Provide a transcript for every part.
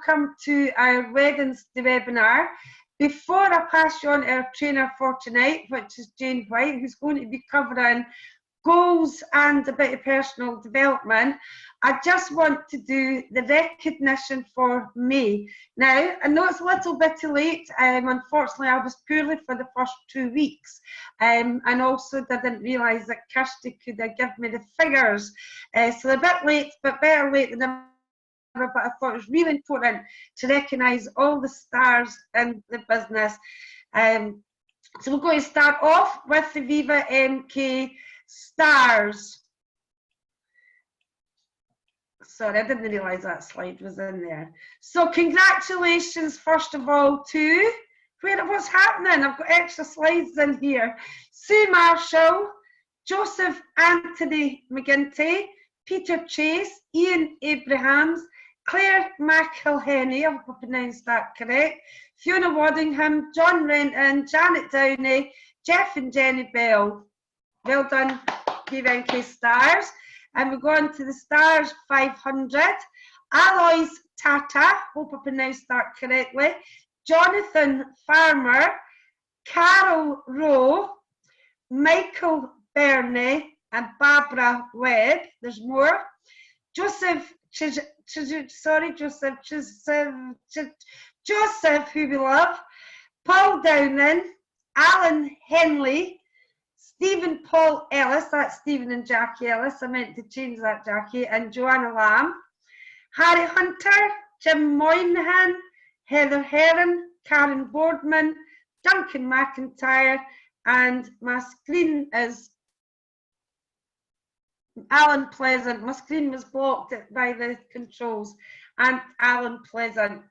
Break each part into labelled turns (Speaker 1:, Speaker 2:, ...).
Speaker 1: welcome to our Wednesday webinar. Before I pass you on to our trainer for tonight, which is Jane White, who's going to be covering goals and a bit of personal development, I just want to do the recognition for May. Now, I know it's a little bit late. Unfortunately, I was poorly for the first 2 weeks, and also didn't realise that Kirsty could give me the figures. So a bit late, but better late than never. But I thought it was really important to recognise all the stars in the business. So we're going to start off with the Viva MK stars. Sorry, I didn't realise that slide was in there. So congratulations, first of all, to what's happening? I've got extra slides in here. Sue Marshall, Joseph Anthony McGinty, Peter Chase, Ian Abrahams, Claire McElhenney, I hope I pronounced that correct, Fiona Waddingham, John Renton, Janet Downey, Jeff and Jenny Bell. Well done, VMK Stars. And we go on to the Stars 500. Alois Tata, hope I pronounced that correctly, Jonathan Farmer, Carol Rowe, Michael Berney, and Barbara Webb. There's more. Joseph, who we love, Paul Downing, Alan Henley, Stephen Paul Ellis, that's Stephen and Jackie Ellis, I meant to change that, Jackie, and Joanna Lamb, Harry Hunter, Jim Moynihan, Heather Heron, Karen Boardman, Duncan McIntyre, and my screen is Alan Pleasant. My screen was blocked by the controls, and Alan Pleasant.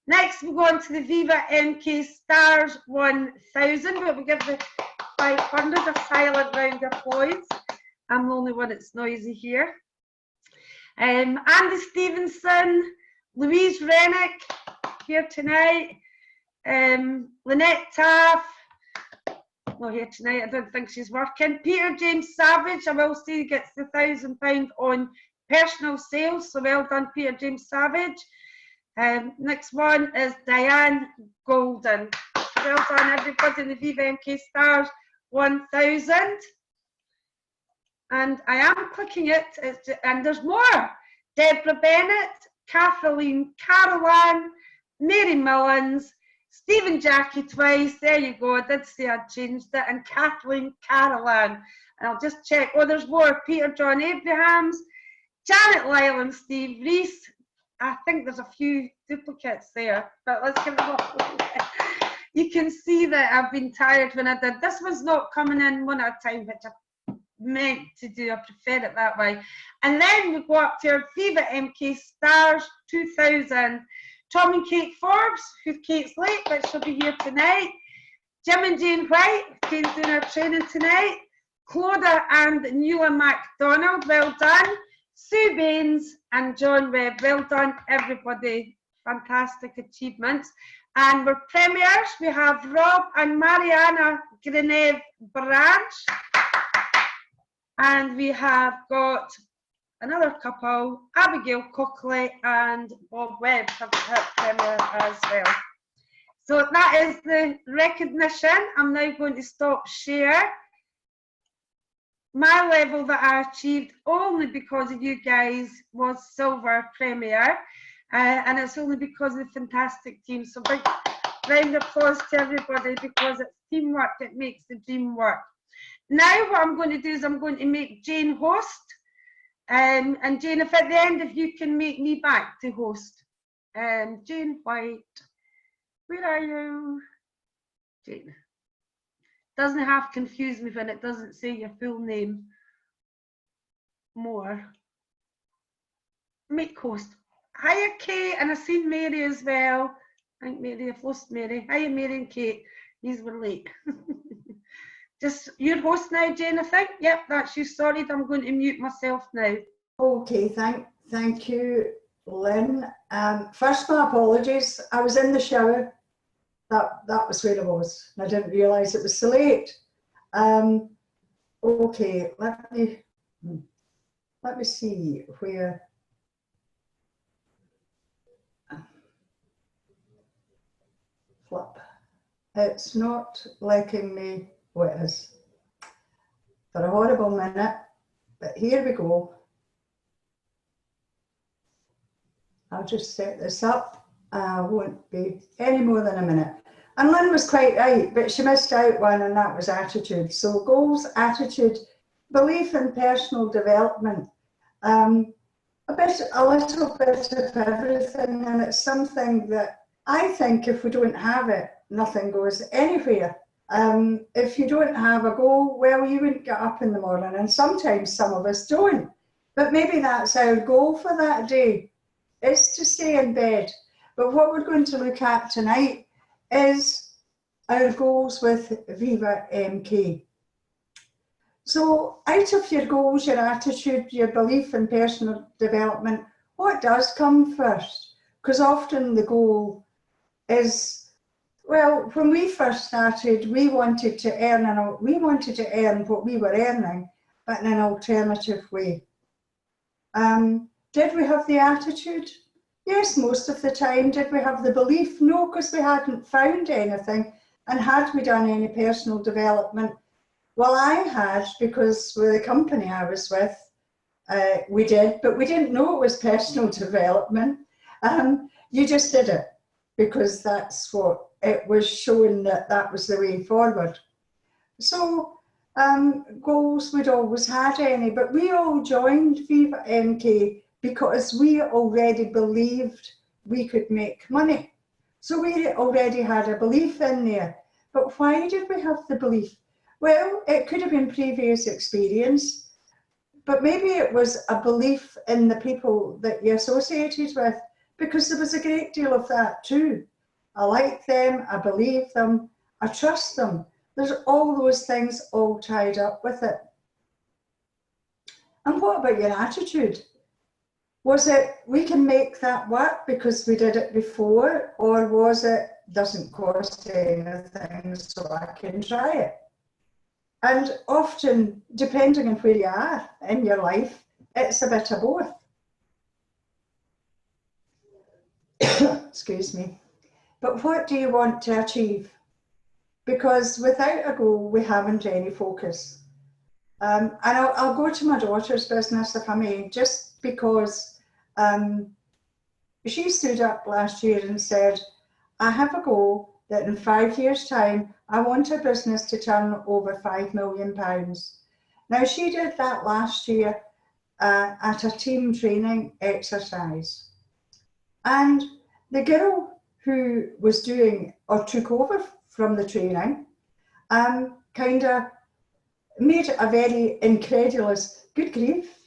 Speaker 1: Next, we go on to the Viva MK Stars 1000, but we give the 500 a silent round of applause. I'm the only one that's noisy here. Andy Stevenson, Louise Rennick here tonight, Lynette Taff, not here tonight, I don't think she's working. Peter James Savage, I will say he gets the £1,000 on personal sales, so well done, Peter James Savage. Next one is Diane Golden. Well done, everybody in the Viva MK Stars 1000. And I am clicking it, and there's more. Deborah Bennett, Kathleen Carolan, Mary Mullins, Stephen Jackie twice, there you go, I did say I'd changed it, and Kathleen Carolan. And I'll just check, oh, there's more. Peter John Abrahams, Janet Lyle and Steve Reese. I think there's a few duplicates there, but let's give them up. You can see that I've been tired when I did. This one's not coming in one at a time, which I meant to do. I prefer it that way. And then we go up to our Viva MK Stars 2000. Tom and Kate Forbes, who Kate's late, but she'll be here tonight. Jim and Jane White, Jane's doing our training tonight. Clodagh and Nuala MacDonald, well done. Sue Baines and John Webb, well done, everybody. Fantastic achievements. And we're premiers. We have Rob and Mariana Greneve Branch. And we have got another couple, Abigail Cockley and Bob Webb have hit premier as well. So that is the recognition. I'm now going to stop share. My level that I achieved only because of you guys was silver premier, and it's only because of the fantastic team. So big round of applause to everybody, because it's teamwork that makes the dream work. Now what I'm going to do is I'm going to make Jane host. And Jane, if at the end, if you can make me back to host. Jane White, where are you? Jane. Doesn't have to confuse me when it doesn't say your full name. More. Make host. Hiya, Kate, and I've seen Mary as well. I think Mary, I've lost Mary. Hiya, Mary and Kate. These were late. Just your host now, Jane, I think. Yep, that's you. Sorry, I'm going to mute myself now.
Speaker 2: Okay, thank you, Lynn. First, my apologies. I was in the shower. That was where I was. I didn't realise it was so late. Okay, let me see where. flip. It's not liking me, oh it is, for a horrible minute, but here we go. I'll just set this up. I won't be any more than a minute. And Lynn was quite right, but she missed out one, and that was attitude. So goals, attitude, belief in personal development, a little bit of everything, and it's something that I think if we don't have it, nothing goes anywhere. If you don't have a goal, well, you wouldn't get up in the morning, and sometimes some of us don't. But maybe that's our goal for that day, is to stay in bed. But what we're going to look at tonight is our goals with Viva MK. So out of your goals, your attitude, your belief in personal development, what does come first? Because often the goal is, well, when we first started, we wanted to earn what we were earning, but in an alternative way. Did we have the attitude? Yes, most of the time. Did we have the belief? No, because we hadn't found anything. And had we done any personal development? Well, I had, because with the company I was with, we did, but we didn't know it was personal development. You just did it because that's what it was showing, that was the way forward. So goals, we'd always had any, but we all joined Viva MK because we already believed we could make money. So we already had a belief in there. But why did we have the belief? Well, it could have been previous experience, but maybe it was a belief in the people that you associated with, because there was a great deal of that too. I like them, I believe them, I trust them. There's all those things all tied up with it. And what about your attitude? Was it, we can make that work because we did it before, or was it, doesn't cost anything, so I can try it? And often, depending on where you are in your life, it's a bit of both. Excuse me. But what do you want to achieve? Because without a goal, we haven't any focus. And I'll go to my daughter's business, if I may, just because she stood up last year and said, I have a goal that in 5 years' time, I want a business to turn over £5 million. Now, she did that last year at a team training exercise. And the girl who was doing or took over from the training kind of made a very incredulous, good grief,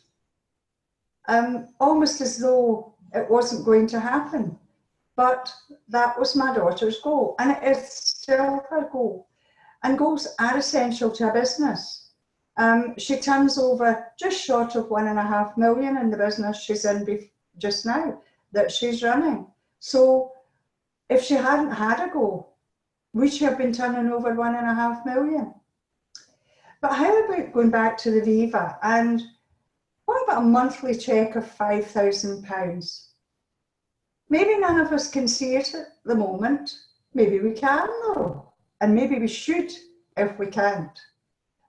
Speaker 2: almost as though it wasn't going to happen. But that was my daughter's goal, and it is still her goal. And goals are essential to a business. She turns over just short of £1.5 million in the business she's in just now, that she's running. So if she hadn't had a goal, would she have been turning over £1.5 million? But how about going back to the Viva, and what about a monthly cheque of £5,000? Maybe none of us can see it at the moment. Maybe we can though, and maybe we should if we can't.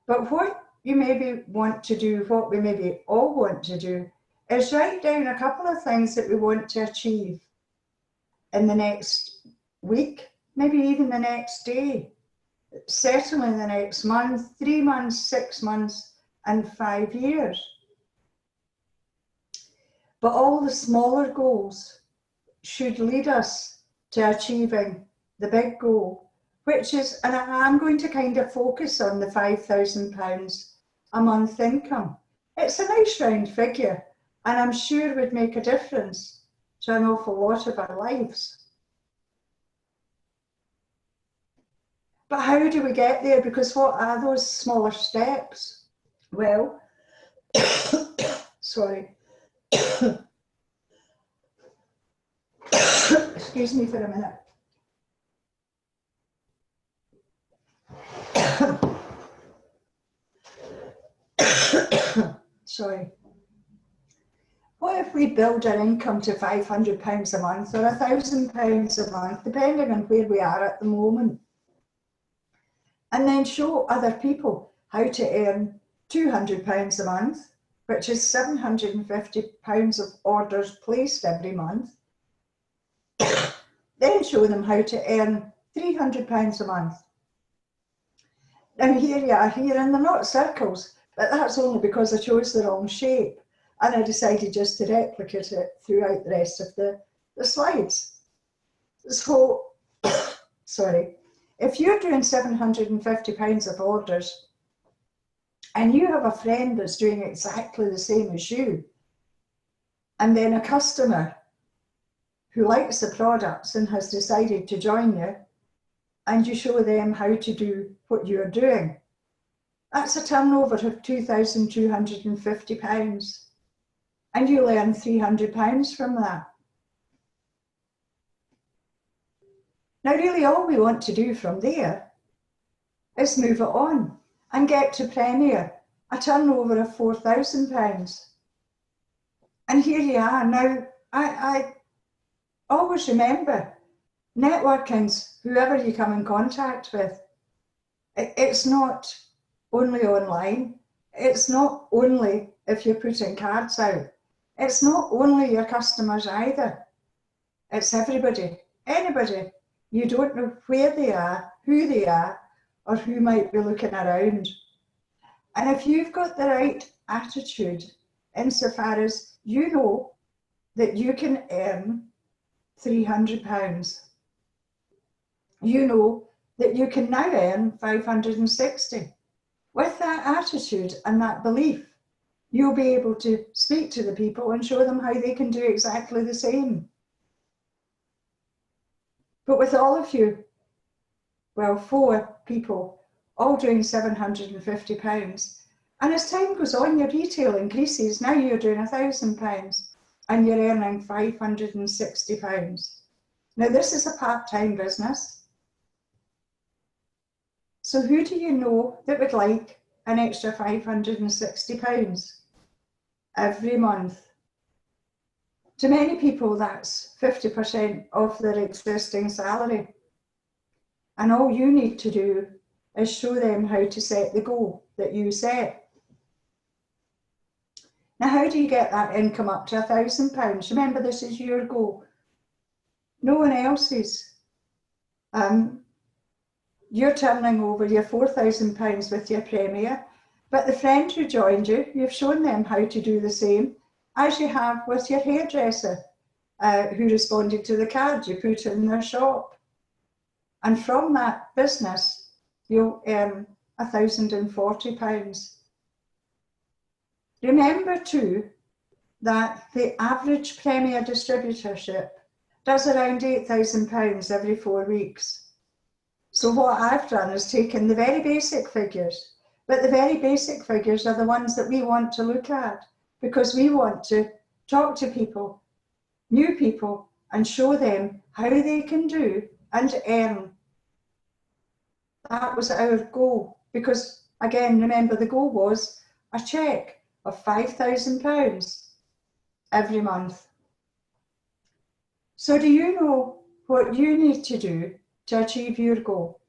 Speaker 2: But what you maybe want to do, what we maybe all want to do, is write down a couple of things that we want to achieve in the next week, maybe even the next day, certainly the next month, 3 months, 6 months, and 5 years. But all the smaller goals should lead us to achieving the big goal, which is, and I'm going to kind of focus on the £5,000 a month income. It's a nice round figure, and I'm sure would make a difference to an awful lot of our lives. But how do we get there? Because what are those smaller steps? Well, sorry. Excuse me for a minute. Sorry. What if we build our income to £500 a month or £1,000 a month, depending on where we are at the moment, and then show other people how to earn £200 a month, which is £750 of orders placed every month, then show them how to earn £300 a month. Now here you are here, and they're not circles, but that's only because I chose the wrong shape, and I decided just to replicate it throughout the rest of the slides. So, sorry, if you're doing £750 of orders, and you have a friend that's doing exactly the same as you, and then a customer who likes the products and has decided to join you, and you show them how to do what you're doing, that's a turnover of £2,250, and you earn £300 from that. Now really all we want to do from there is move it on and get to Premier, a turnover of £4,000. And here you are. Now, I always remember, networking's whoever you come in contact with. It's not only online. It's not only if you're putting cards out. It's not only your customers either. It's everybody, anybody. You don't know where they are, who they are, or who might be looking around. And if you've got the right attitude, insofar as you know that you can earn £300, you know that you can now earn 560. With that attitude and that belief, you'll be able to speak to the people and show them how they can do exactly the same. But with all of you, well, 4 people, all doing £750, and as time goes on, your retail increases. Now you're doing £1,000 and you're earning £560. Now this is a part-time business. So who do you know that would like an extra £560 every month? To many people, that's 50% of their existing salary. And all you need to do is show them how to set the goal that you set. Now, how do you get that income up to £1,000? Remember, this is your goal, no one else's. You're turning over your £4,000 with your Premier, but the friend who joined you, you've shown them how to do the same as you have with your hairdresser who responded to the card you put in their shop. And from that business, you'll earn £1,040. Remember too that the average Premier distributorship does around £8,000 every 4 weeks. So what I've done is taken the very basic figures, but the very basic figures are the ones that we want to look at, because we want to talk to people, new people, and show them how they can do and earn. That was our goal, because again, remember, the goal was a cheque of £5,000 every month. So do you know what you need to do to achieve your goal?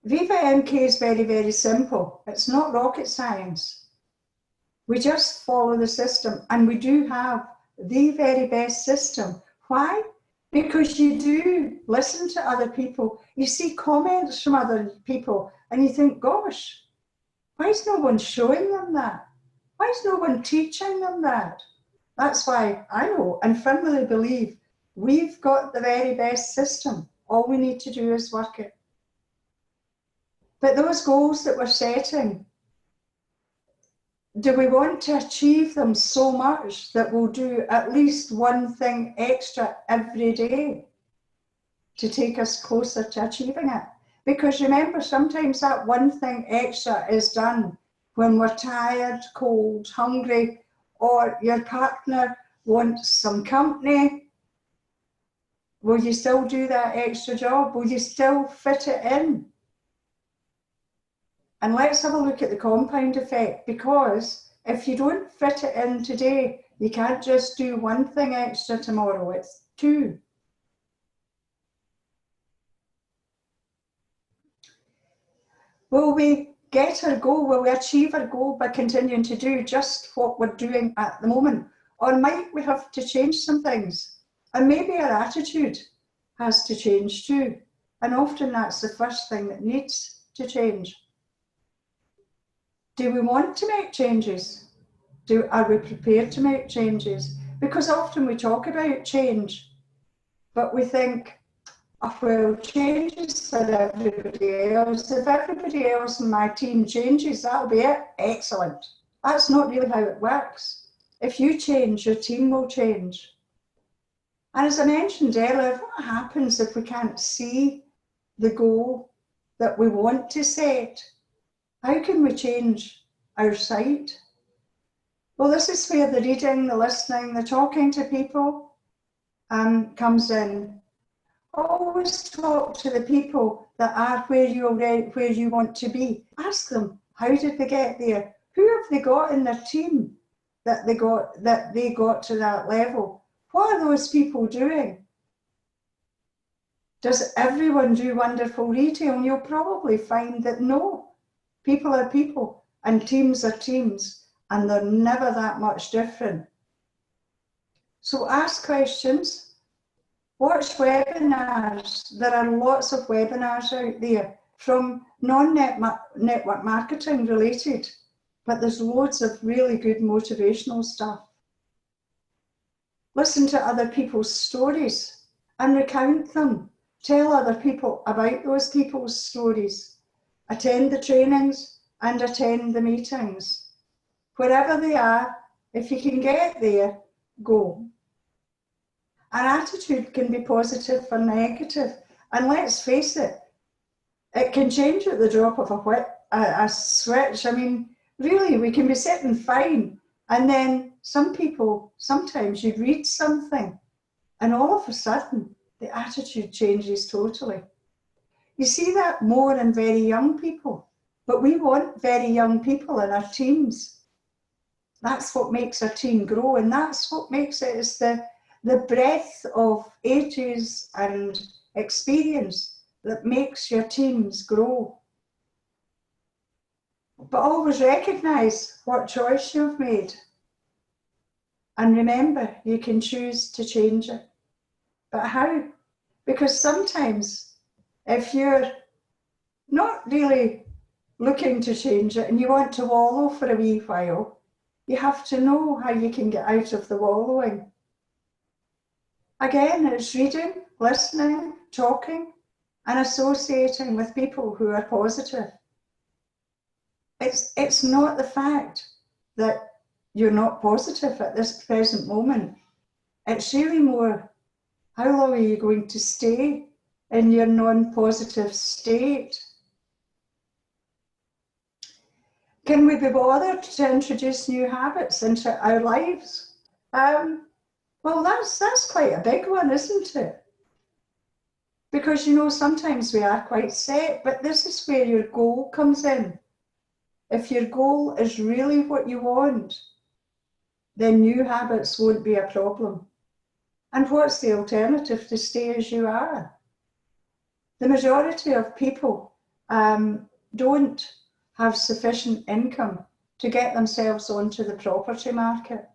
Speaker 2: Viva MK is very, very simple. It's not rocket science. We just follow the system, and we do have the very best system. Why? Because you do listen to other people. You see comments from other people and you think, gosh, why is no one showing them that? Why is no one teaching them that? That's why I know and firmly believe we've got the very best system. All we need to do is work it. But those goals that we're setting, do we want to achieve them so much that we'll do at least one thing extra every day to take us closer to achieving it? Because remember, sometimes that one thing extra is done when we're tired, cold, hungry, or your partner wants some company. Will you still do that extra job? Will you still fit it in? And let's have a look at the compound effect, because if you don't fit it in today, You can't just do one thing extra tomorrow, it's two. Will we get our goal? Will we achieve our goal by continuing to do just what we're doing at the moment? Or might we have to change some things? And maybe our attitude has to change too. And often that's the first thing that needs to change. Do we want to make changes? Are we prepared to make changes? Because often we talk about change, but we think, oh, well, change is for everybody else. If everybody else in my team changes, that'll be it. Excellent. That's not really how it works. If you change, your team will change. And as I mentioned earlier, what happens if we can't see the goal that we want to set? How can we change our sight? Well, this is where the reading, the listening, the talking to people comes in. Always talk to the people that are where you want to be. Ask them, how did they get there? Who have they got in their team that they got to that level? What are those people doing? Does everyone do wonderful retail? And you'll probably find that no. People are people and teams are teams, and they're never that much different. So ask questions. Watch webinars. There are lots of webinars out there from non-network marketing related, but there's loads of really good motivational stuff. Listen to other people's stories and recount them. Tell other people about those people's stories. Attend the trainings and attend the meetings. Wherever they are, if you can get there, go. Our attitude can be positive or negative, and let's face it, it can change at the drop of a switch. I mean, really, we can be sitting fine, and then some people, sometimes you read something, and all of a sudden, the attitude changes totally. You see that more in very young people, but we want very young people in our teams. That's what makes our team grow, and that's what makes it is the breadth of ages and experience that makes your teams grow. But always recognise what choice you've made. And remember, you can choose to change it. But how? Because sometimes if you're not really looking to change it and you want to wallow for a wee while, you have to know how you can get out of the wallowing. Again, it's reading, listening, talking, and associating with people who are positive. It's not the fact that you're not positive at this present moment. It's really more, how long are you going to stay in your non-positive state? Can we be bothered to introduce new habits into our lives? Well, that's quite a big one, isn't it? Because, you know, sometimes we are quite set, but this is where your goal comes in. If your goal is really what you want, then new habits won't be a problem. And what's the alternative to stay as you are? The majority of people don't have sufficient income to get themselves onto the property market.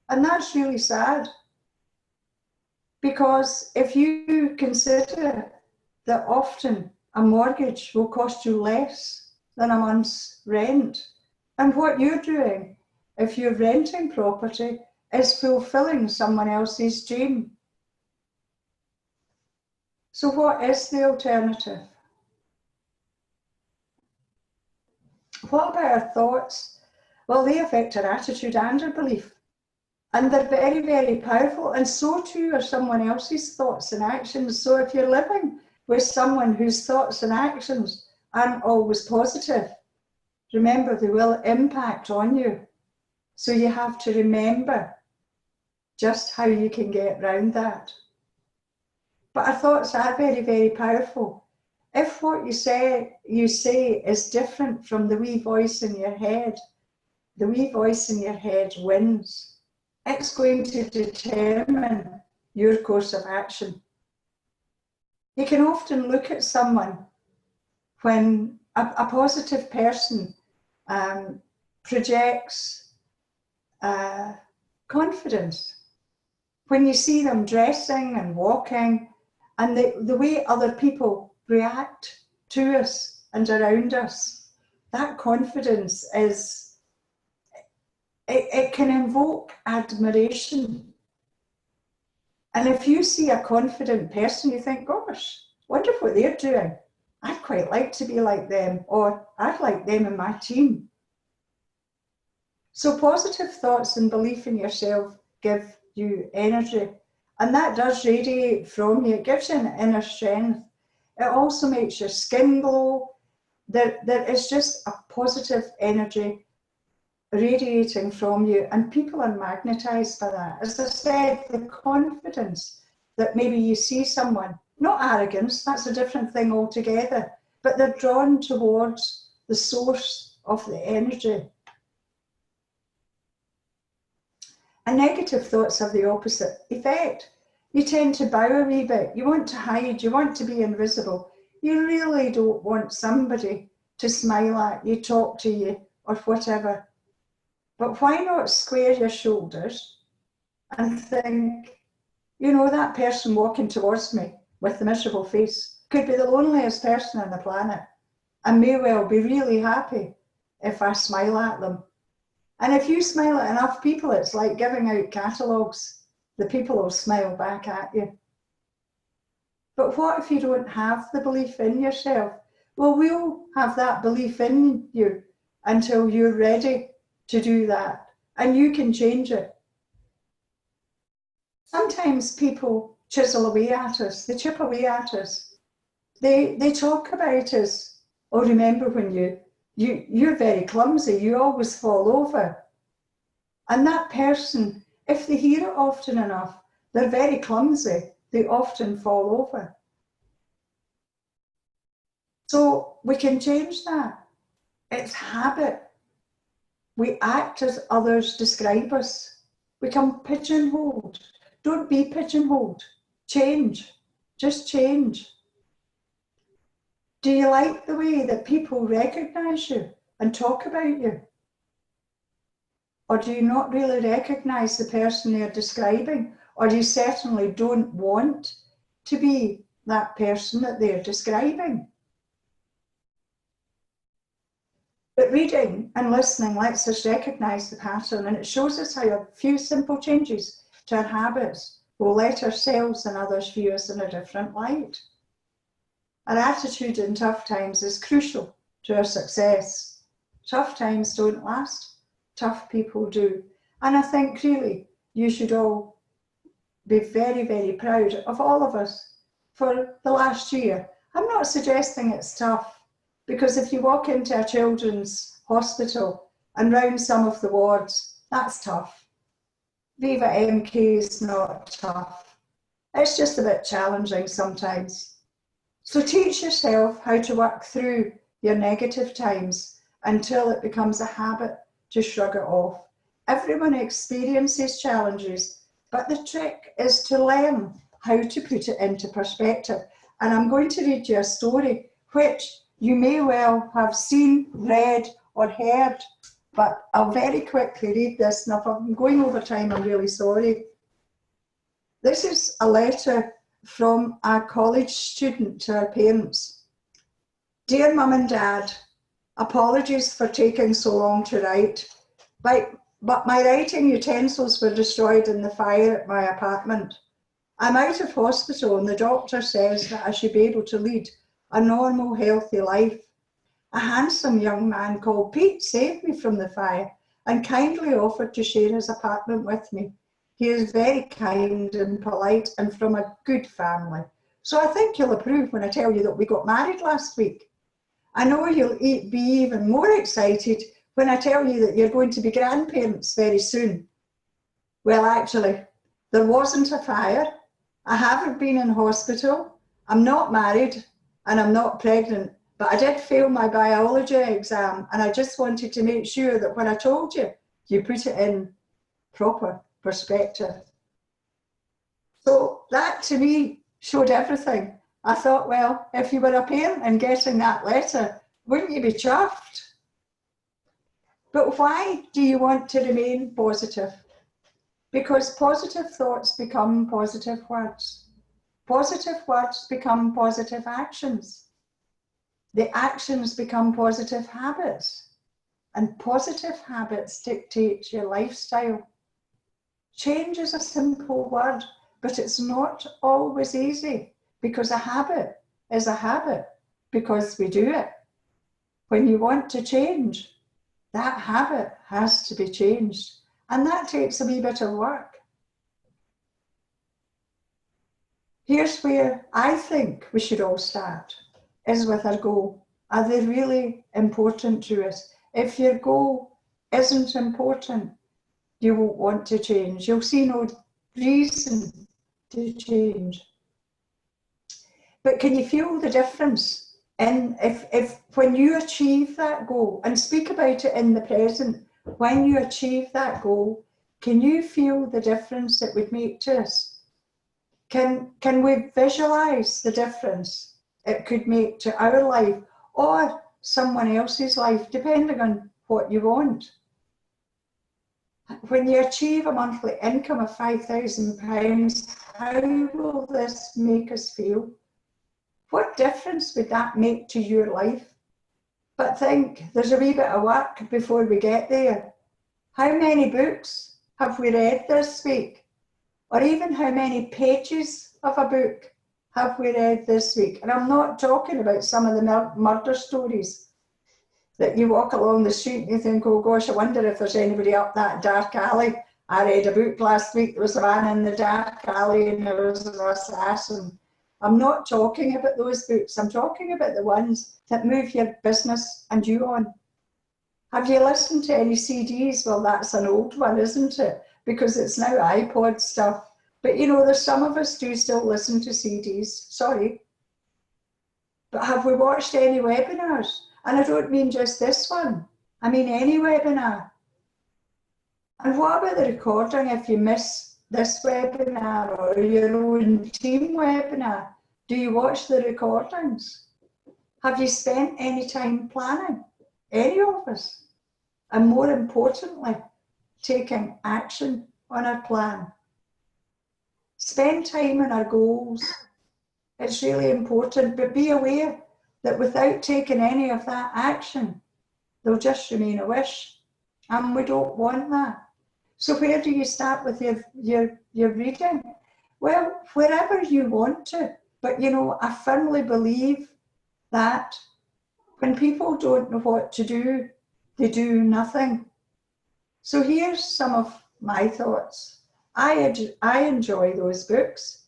Speaker 2: And that's really sad. Because if you consider that often a mortgage will cost you less than a month's rent, and what you're doing if you're renting property is fulfilling someone else's dream. So what is the alternative? What about our thoughts? Well, they affect our attitude and our belief. And they're very, very powerful, and so too are someone else's thoughts and actions. So if you're living with someone whose thoughts and actions aren't always positive, remember they will impact on you. So you have to remember just how you can get around that. But our thoughts are very, very powerful. If what you say is different from the wee voice in your head, the wee voice in your head wins. it's going to determine your course of action. You can often look at someone when a positive person projects confidence. When you see them dressing and walking, and the way other people react to us and around us, that confidence is, it can invoke admiration. And if you see a confident person, you think, gosh, wonder what they're doing. I'd quite like to be like them, or I'd like them in my team. So positive thoughts and belief in yourself give you energy, and that does radiate from you. It gives you an inner strength. It also makes your skin glow. There is just a positive energy radiating from you, and people are magnetized by that. As I said, the confidence that maybe you see someone, not arrogance, that's a different thing altogether, but they're drawn towards the source of the energy. And negative thoughts have the opposite effect. You tend to bow a wee bit. You want to hide. You want to be invisible. You really don't want somebody to smile at you, talk to you, or whatever. But why not square your shoulders and think, you know, that person walking towards me with the miserable face could be the loneliest person on the planet and may well be really happy if I smile at them. And if you smile at enough people, it's like giving out catalogues. The people will smile back at you. But what if you don't have the belief in yourself? Well, we'll have that belief in you until you're ready to do that, and you can change it. Sometimes people chisel away at us, they chip away at us. They talk about us. Oh, remember when you're very clumsy, you always fall over. And that person, if they hear it often enough, they're very clumsy, they often fall over. So we can change that. It's habit. We act as others describe us. We become pigeonholed. Don't be pigeonholed. Change. Just change. Do you like the way that people recognize you and talk about you? Or do you not really recognize the person they're describing? Or you certainly don't want to be that person that they're describing? But reading and listening lets us recognize the pattern, and it shows us how a few simple changes to our habits will let ourselves and others view us in a different light. Our attitude in tough times is crucial to our success. Tough times don't last, tough people do. And I think really you should all be very, very proud of all of us for the last year. I'm not suggesting it's tough, because if you walk into a children's hospital and round some of the wards, that's tough. Viva MK is not tough. It's just a bit challenging sometimes. So teach yourself how to work through your negative times until it becomes a habit to shrug it off. Everyone experiences challenges, but the trick is to learn how to put it into perspective. And I'm going to read you a story which you may well have seen, read, or heard, but I'll very quickly read this. And if I'm going over time, I'm really sorry. This is a letter from a college student to her parents. Dear Mum and Dad, apologies for taking so long to write, but my writing utensils were destroyed in the fire at my apartment. I'm out of hospital and the doctor says that I should be able to lead a normal, healthy life. A handsome young man called Pete saved me from the fire and kindly offered to share his apartment with me. He is very kind and polite and from a good family. So I think you'll approve when I tell you that we got married last week. I know you'll be even more excited when I tell you that you're going to be grandparents very soon. Well, actually, there wasn't a fire. I haven't been in hospital. I'm not married. And I'm not pregnant, but I did fail my biology exam, and I just wanted to make sure that when I told you, you put it in proper perspective. So that to me showed everything. I thought, well, if you were a parent and getting that letter, wouldn't you be chuffed? But why do you want to remain positive? Because positive thoughts become positive words. Positive words become positive actions. The actions become positive habits. And positive habits dictate your lifestyle. Change is a simple word, but it's not always easy, because a habit is a habit because we do it. When you want to change, that habit has to be changed, and that takes a wee bit of work. Here's where I think we should all start, is with our goal. Are they really important to us? If your goal isn't important, you won't want to change. You'll see no reason to change. But can you feel the difference in if when you achieve that goal, and speak about it in the present, when you achieve that goal, can you feel the difference it would make to us? Can we visualize the difference it could make to our life or someone else's life, depending on what you want? When you achieve a monthly income of £5,000, how will this make us feel? What difference would that make to your life? But think, there's a wee bit of work before we get there. How many books have we read this week? Or even how many pages of a book have we read this week? And I'm not talking about some of the murder stories that you walk along the street and you think, oh gosh, I wonder if there's anybody up that dark alley. I read a book last week, there was a man in the dark alley and there was an assassin. I'm not talking about those books, I'm talking about the ones that move your business and you on. Have you listened to any CDs? Well, that's an old one, isn't it? Because it's now iPod stuff. But you know, there's some of us do still listen to CDs, sorry. But have we watched any webinars? And I don't mean just this one, I mean any webinar. And what about the recording if you miss this webinar or your own team webinar? Do you watch the recordings? Have you spent any time planning? Any of us? And more importantly, taking action on our plan. Spend time on our goals. It's really important, but be aware that without taking any of that action, they'll just remain a wish. And we don't want that. So where do you start with your reading? Well, wherever you want to. But you know, I firmly believe that when people don't know what to do, they do nothing. So here's some of my thoughts. I enjoy those books.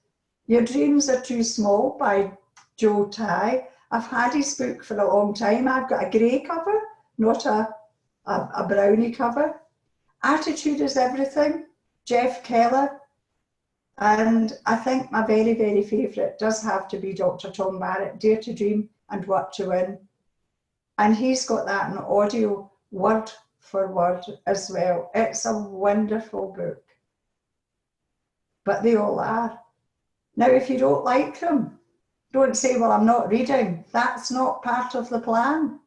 Speaker 2: Your Dreams Are Too Small by Joe Ty. I've had his book for a long time. I've got a grey cover, not a brownie cover. Attitude is Everything, Jeff Keller. And I think my very, very favourite does have to be Dr. Tom Barrett, Dare to Dream and Work to Win. And he's got that in audio, word for word as well. It's a wonderful book. But they all are. Now, if you don't like them, don't say, well, I'm not reading. That's not part of the plan.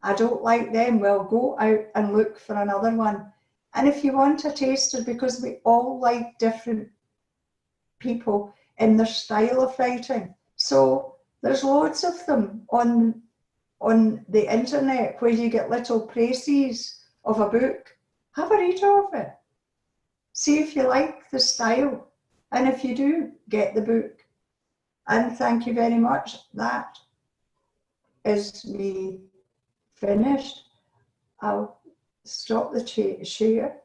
Speaker 2: I don't like them. Well, go out and look for another one. And if you want a taster, because we all like different people in their style of writing. So there's loads of them on the internet where you get little précis of a book. Have a read of it. See if you like the style. And if you do, get the book. And thank you very much. That is me finished. I'll stop the share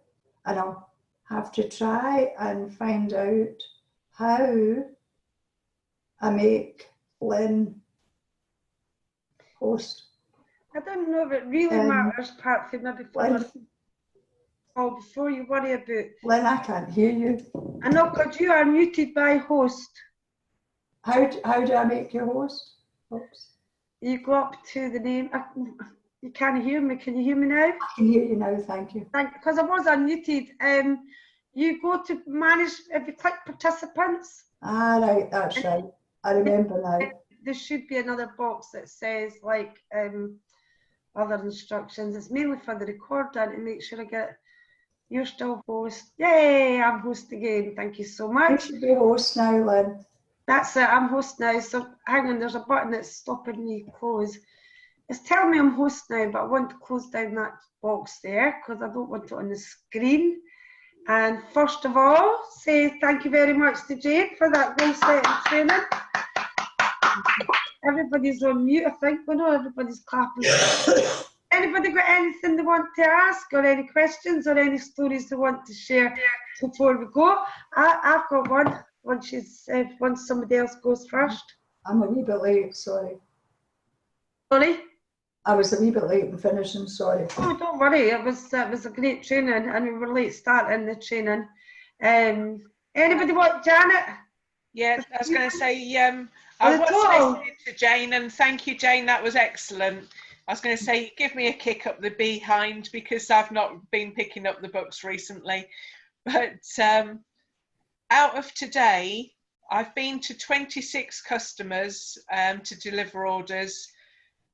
Speaker 2: and I'll have to try and find out how I make Lynn host.
Speaker 1: I don't know if it really matters, Patsy, maybe before you worry about.
Speaker 2: Lynn, I can't hear you.
Speaker 1: I know, because you are muted by host.
Speaker 2: How do I make you host? Oops.
Speaker 1: You go up to the name. You can't hear me. Can you hear me now?
Speaker 2: I can hear you now, thank you.
Speaker 1: Because I was unmuted. you go to manage, if you click participants,
Speaker 2: Ah, right, that's right. I remember now.
Speaker 1: there should be another box that says like other instructions. It's mainly for the recording to make sure I get, you're still host. Yay, I'm host again. Thank you so
Speaker 2: You
Speaker 1: much.
Speaker 2: should be host now, Lynn.
Speaker 1: That's it, I'm host now. So hang on, there's a button that's stopping me close. It's telling me I'm host now, but I want to close down that box there because I don't want it on the screen. And first of all, say thank you very much to Jane for that goal setting training. Everybody's on mute, I think. I know everybody's clapping. Anybody got anything they want to ask, or any questions, or any stories they want to share before we go? I've got one. Once somebody else goes first.
Speaker 2: I'm a wee bit late, sorry.
Speaker 1: Sorry?
Speaker 2: I was a wee bit late in finishing, sorry.
Speaker 1: Oh, don't worry. It was a great training, and we were late starting the training. Anybody want Janet?
Speaker 3: Yeah, I was going to say, I was listening to Jane, and thank you, Jane. That was excellent. I was going to say, give me a kick up the behind because I've not been picking up the books recently. But out of today, I've been to 26 customers to deliver orders.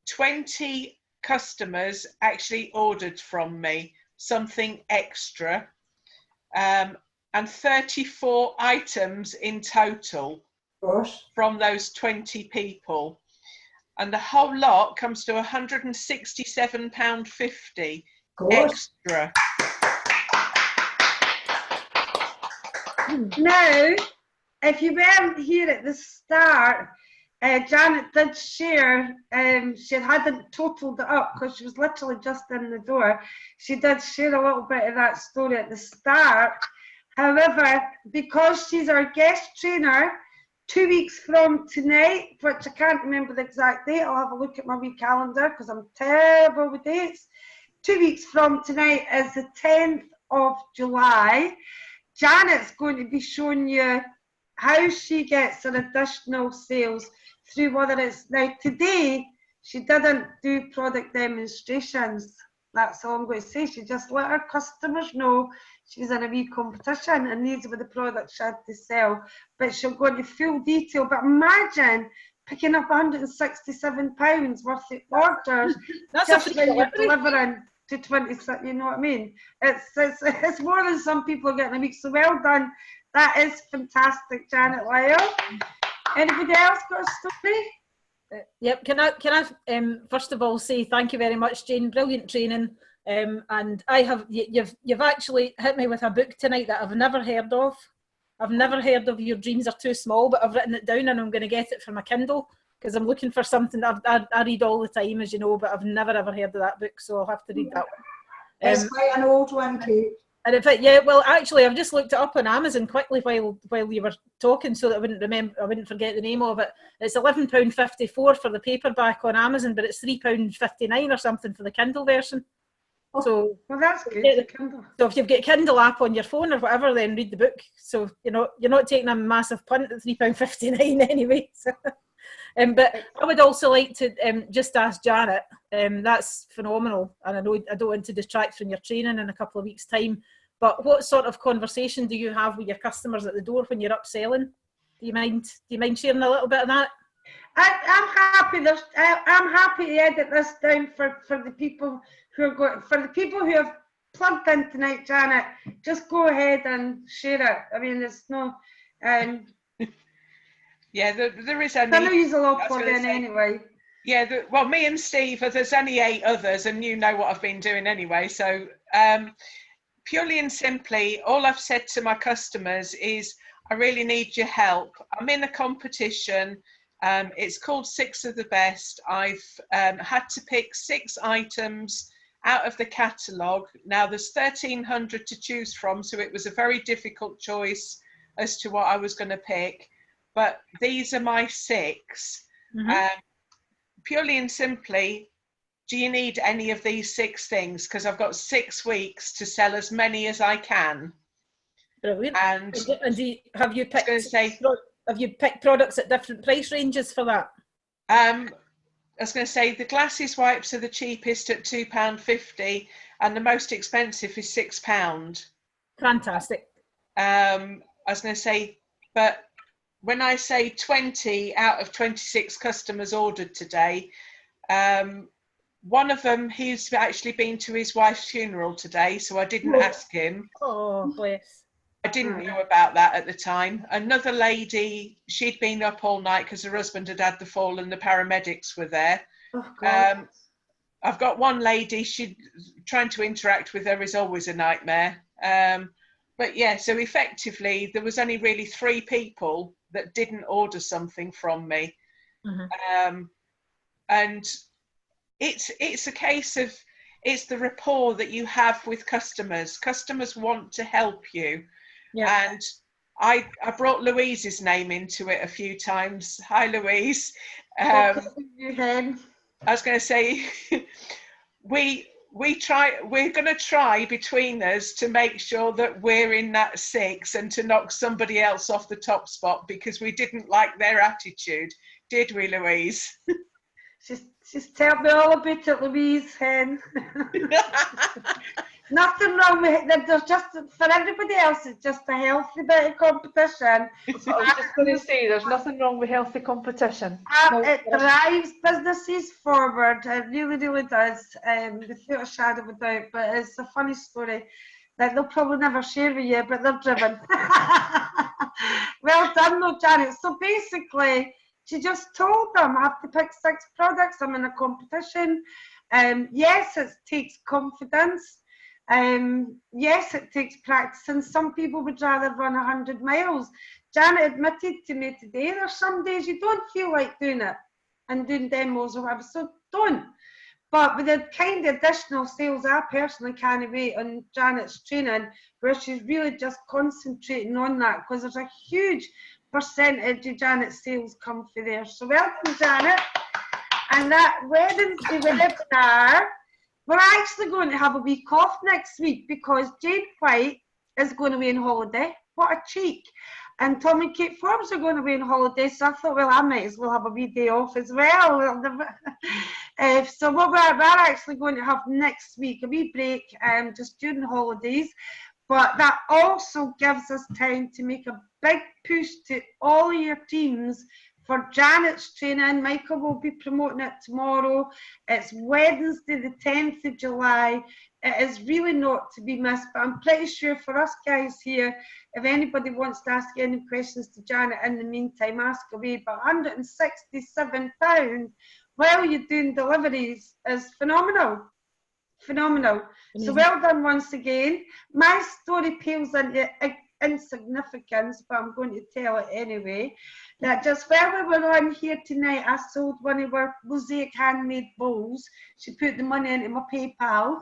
Speaker 3: 20 customers actually ordered from me something extra, and 34 items in total from those 20 people. And the whole lot comes to £167.50 extra.
Speaker 1: Now, if you weren't here at the start, Janet did share, she hadn't totaled it up because she was literally just in the door. She did share a little bit of that story at the start. However, because she's our guest trainer, 2 weeks from tonight, which I can't remember the exact date, I'll have a look at my wee calendar because I'm terrible with dates. 2 weeks from tonight is the 10th of July. Janet's going to be showing you how she gets her additional sales through whether it's, now today, she didn't do product demonstrations. That's all I'm going to say. She just let her customers know she's in a wee competition and these were the products she had to sell. But she'll go into full detail. But imagine picking up £167 worth of orders just when you're delivering to 26, you know what I mean? It's more than some people are getting a week. So well done. That is fantastic, Janet Lyle. Anybody else got a story?
Speaker 4: Yep. Can I first of all say thank you very much, Jane. Brilliant training. And you've actually hit me with a book tonight that I've never heard of. I've never heard of Your Dreams Are Too Small, but I've written it down and I'm going to get it for my Kindle because I'm looking for something that I read all the time, as you know, but I've never ever heard of that book, so I'll have to read that one.
Speaker 2: It's quite an old one, Kate.
Speaker 4: And in fact, yeah, well, actually, I've just looked it up on Amazon quickly while you were talking, so that I wouldn't forget the name of it. It's £11.54 for the paperback on Amazon, but it's £3.59 or something for the Kindle version.
Speaker 1: Oh, so well, that's good.
Speaker 4: So if you've got a Kindle app on your phone or whatever, then read the book. So you're not taking a massive punt at £3.59 anyway. So. But I would also like to just ask Janet. That's phenomenal, and I know I don't want to distract from your training in a couple of weeks' time. But what sort of conversation do you have with your customers at the door when you're upselling? Do you mind sharing a little bit of that?
Speaker 1: I'm happy. I'm happy to edit this down for the people who are going, for the people who have plugged in tonight, Janet. Just go ahead and share it. I mean, there's no.
Speaker 3: Yeah, there is only.
Speaker 1: I know you'll all plug in anyway.
Speaker 3: Yeah, well, me and Steve, there's only 8 others, and you know what I've been doing anyway. So purely and simply, all I've said to my customers is, I really need your help. I'm in a competition. It's called 6 of the Best. I've had to pick 6 items out of the catalogue. Now there's 1,300 to choose from, so it was a very difficult choice as to what I was going to pick. But these are my 6. Mm-hmm. Purely and simply, do you need any of these 6 things? Because I've got 6 weeks to sell as many as I can.
Speaker 4: Brilliant. And have you picked products at different price ranges for that?
Speaker 3: I was going to say the glasses wipes are the cheapest at £2.50 and the most expensive is £6.
Speaker 4: Fantastic.
Speaker 3: I was going to say, but when I say 20 out of 26 customers ordered today, one of them, he's actually been to his wife's funeral today, so I didn't ask him.
Speaker 4: Oh, bless.
Speaker 3: I didn't know about that at the time. Another lady, she'd been up all night because her husband had had the fall and the paramedics were there.
Speaker 1: Oh, God.
Speaker 3: I've got one lady, trying to interact with her is always a nightmare. But yeah, so effectively there was only really 3 people that didn't order something from me. And it's a case of, it's the rapport that you have with customers. Customers want to help you.
Speaker 4: Yeah.
Speaker 3: And I brought Louise's name into it a few times. Hi, Louise. I was going to say, we're going to try between us to make sure that we're in that 6 and to knock somebody else off the top spot, because we didn't like their attitude, did we, Louise?
Speaker 1: She's told me all about it, Louise. Hen. Nothing wrong with it. There's just, for everybody else, it's just a healthy bit of competition.
Speaker 5: That's what I was just going to say. There's nothing wrong with healthy competition.
Speaker 1: It drives businesses forward. It really, really does. Without a shadow of a doubt. But it's a funny story that they'll probably never share with you, but they're driven. Well done, though, Janet. So basically, she just told them I have to pick 6 products. I'm in a competition. Yes, it takes confidence. Yes, it takes practice, and some people would rather run 100 miles. Janet admitted to me today, there's some days you don't feel like doing it and doing demos or whatever, so don't. But with the kind of additional sales, I personally can't wait on Janet's training, where she's really just concentrating on that, because there's a huge percentage of Janet's sales come through there. So welcome, Janet. And that Wednesday webinar, we're actually going to have a week off next week because Jane White is going away on holiday. What a cheek. And Tom and Kate Forbes are going away on holiday, so I thought, well, I might as well have a wee day off as well. So what we're actually going to have next week, a wee break just during the holidays. But that also gives us time to make a big push to all your teams for Janet's training. Michael will be promoting it tomorrow. It's Wednesday, the 10th of July. It is really not to be missed, but I'm pretty sure for us guys here, if anybody wants to ask any questions to Janet in the meantime, ask away. But £167 while you're doing deliveries is phenomenal. Phenomenal. So well done once again. My story pales into insignificance, but I'm going to tell it anyway. That just while we were on here tonight, I sold one of our mosaic handmade bowls. She put the money into my PayPal,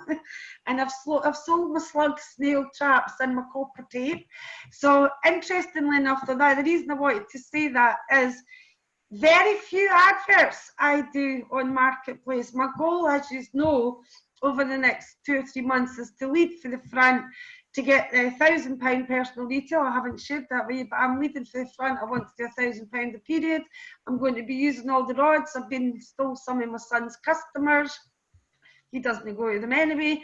Speaker 1: and I've sold my slug snail traps and my copper tape. So interestingly enough, though, the reason I wanted to say that is very few adverts I do on Marketplace. My goal, as you know, over the next 2 or 3 months is to lead for the front to get £1,000 personal retail. I haven't shared that with you, but I'm leading for the front. I want to do £1,000 a period. I'm going to be using all the rods. I've been stole some of my son's customers. He doesn't go to them anyway,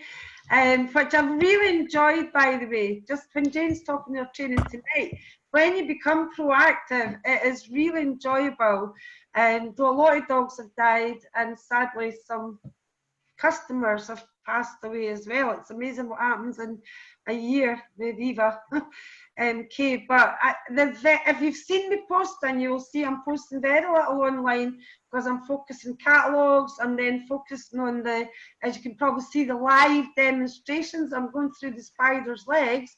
Speaker 1: which I've really enjoyed, by the way. Just when Jane's talking to her training tonight, when you become proactive, it is really enjoyable. Though a lot of dogs have died, and sadly some customers have passed away as well. It's amazing what happens in a year with Eva. Okay, but if you've seen me posting, you'll see I'm posting very little online because I'm focusing catalogues and then focusing on the, as you can probably see, the live demonstrations. I'm going through the spider's legs,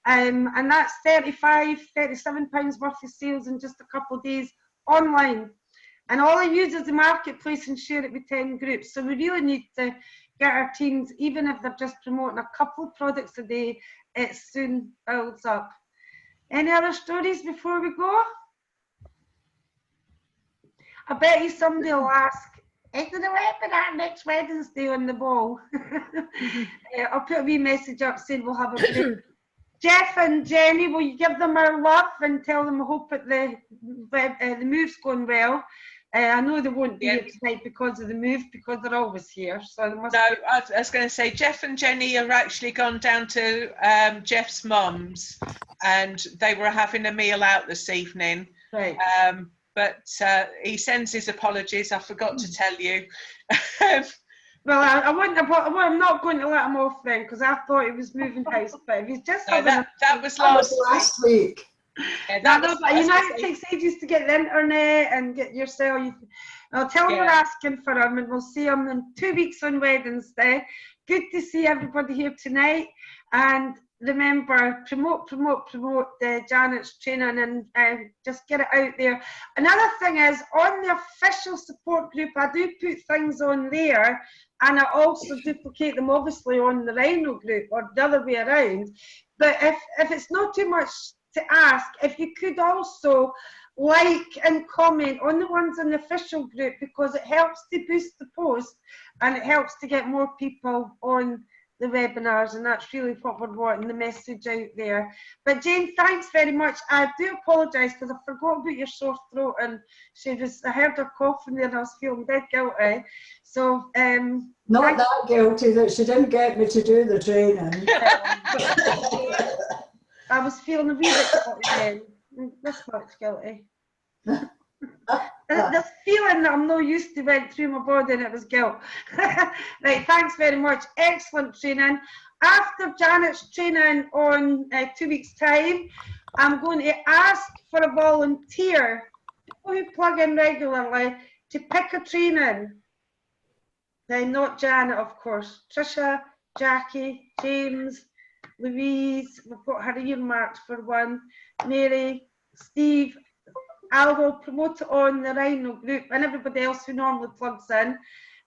Speaker 1: and that's £37 worth of sales in just a couple of days online. And all I use is the Marketplace and share it with 10 groups. So we really need to get our teams, even if they're just promoting a couple of products a day, it soon builds up. Any other stories before we go? I bet you somebody will ask, is there a webinar next Wednesday on the ball? I'll put a wee message up saying we'll have a break. Jeff and Jenny, will you give them our love and tell them I hope that the move's going well? I know they won't be
Speaker 3: Yeah.
Speaker 1: here tonight because of the move, because they're always here. So they must.
Speaker 3: No, I was going to say Jeff and Jenny are actually gone down to Jeff's mum's, and they were having a meal out this evening.
Speaker 1: Right.
Speaker 3: But he sends his apologies. I forgot to tell you.
Speaker 1: Well, I wouldn't have, well, I'm not going to let him off then, because I thought he was moving house. But if he's just
Speaker 3: No,
Speaker 1: having
Speaker 3: that was
Speaker 2: That was
Speaker 3: last
Speaker 2: last week.
Speaker 3: Yeah,
Speaker 1: no,
Speaker 3: that
Speaker 1: no,
Speaker 3: was
Speaker 1: but you know,
Speaker 3: last
Speaker 1: it
Speaker 3: week.
Speaker 1: takes ages to get the internet and get yourself. I'll tell him we're
Speaker 3: Yeah.
Speaker 1: asking for him, and we'll see him in 2 weeks on Wednesday. Good to see everybody here tonight. And remember, promote Janet's training, and just get it out there. Another thing is, on the official support group, I do put things on there, and I also duplicate them obviously on the Rhino group, or the other way around. But if it's not too much to ask, if you could also like and comment on the ones in the official group, because it helps to boost the post and it helps to get more people on the webinars, and that's really what we're wanting, the message out there. But Jane, thanks very much. I do apologise because I forgot about your sore throat, and I heard her coughing there and I was feeling dead guilty. So
Speaker 2: Not that guilty that she didn't get me to do the training.
Speaker 1: I was feeling a wee bit guilty then. This much guilty. This feeling that I'm not used to went through my body, and it was guilt. Right, thanks very much. Excellent training. After Janet's training on 2 weeks' time, I'm going to ask for a volunteer, people who plug in regularly, to pick a training. Now, not Janet, of course. Trisha, Jackie, James, Louise, we've got her earmarked for one, Mary, Steve. I will promote it on the Rhino group and everybody else who normally plugs in.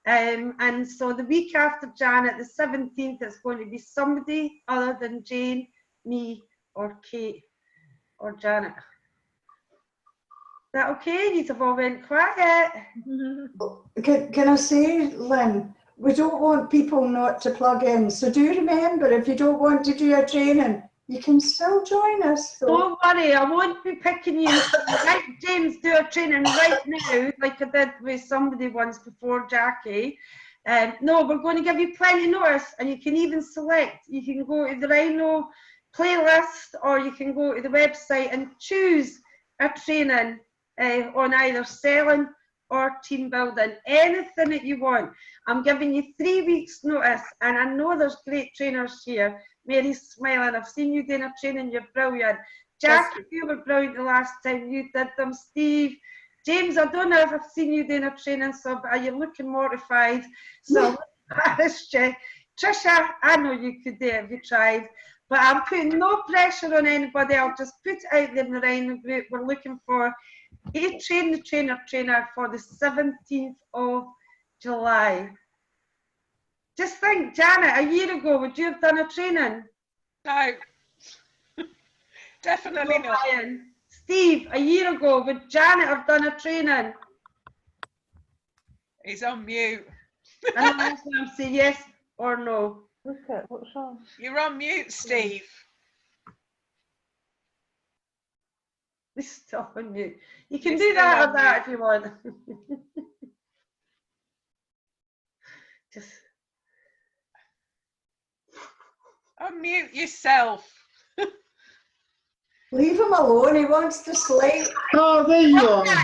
Speaker 1: And so the week after Janet, the 17th, it's going to be somebody other than Jane, me, or Kate, or Janet. Is that okay? You have all went quiet.
Speaker 2: Can I say, Lynn, we don't want people not to plug in. So do remember, if you don't want to do a training, you can still join us. So.
Speaker 1: Don't worry, I won't be picking you. Like James, do a training right now, like I did with somebody once before, Jackie. No, we're going to give you plenty of notice, and you can even select. You can go to the Rhino playlist, or you can go to the website and choose a training on either selling or team building, anything that you want. I'm giving you 3 weeks notice, and I know there's great trainers here. Mary's smiling. I've seen you doing a training. You're brilliant. Jackie, you were brilliant the last time you did them. Steve, James, I don't know if I've seen you doing a training, so but you're looking mortified. So Trisha, I know you could do it if you tried, but I'm putting no pressure on anybody. I'll just put it out there in the Rhino group. We're looking for a trainer for the 17th of July. Just think, Janet, a year ago, would you have done a training?
Speaker 3: No, definitely not.
Speaker 1: Ryan. Steve, a year ago, would Janet have done a training?
Speaker 3: He's on mute.
Speaker 1: And I'm saying yes or no.
Speaker 5: Look at what's wrong.
Speaker 3: You're on mute, Steve.
Speaker 1: He's still on mute. You can
Speaker 3: He's
Speaker 1: do
Speaker 3: still
Speaker 1: that
Speaker 3: on
Speaker 1: or that if you want. Just
Speaker 3: Unmute yourself.
Speaker 2: Leave him alone, he wants to sleep.
Speaker 6: Oh, there you are.
Speaker 1: no,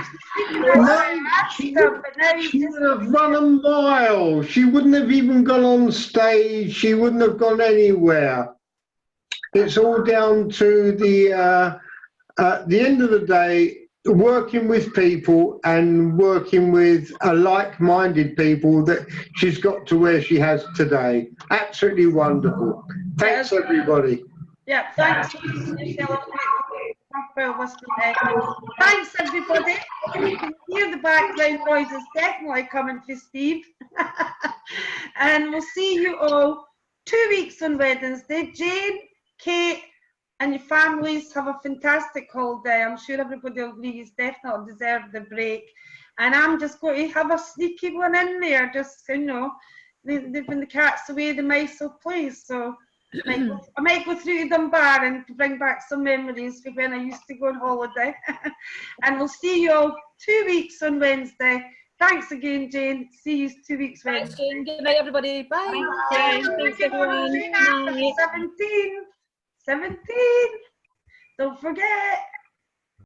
Speaker 6: She would have run a mile. She wouldn't have even gone on stage. She wouldn't have gone anywhere. It's all down to the end of the day, working with people and working with like-minded people that she's got to where she has today. Absolutely wonderful. Thanks, everybody.
Speaker 1: Yeah, thanks. Thanks, everybody. You can hear the background noises definitely coming for Steve. And we'll see you all 2 weeks on Wednesday. Jane, Kate, and your families have a fantastic holiday. I'm sure everybody will agree you definitely deserve the break. And I'm just going to have a sneaky one in there, just, you know, when the cat's away, the mice will play. So I might go through to Dunbar and bring back some memories for when I used to go on holiday. And we'll see you all 2 weeks on Wednesday. Thanks again, Jane. See you 2 weeks
Speaker 4: Thanks,
Speaker 1: Wednesday.
Speaker 4: Jane. Good night, everybody. Bye.
Speaker 1: Thanks,
Speaker 4: Thanks, everyone. Good night.
Speaker 1: 17. Don't forget.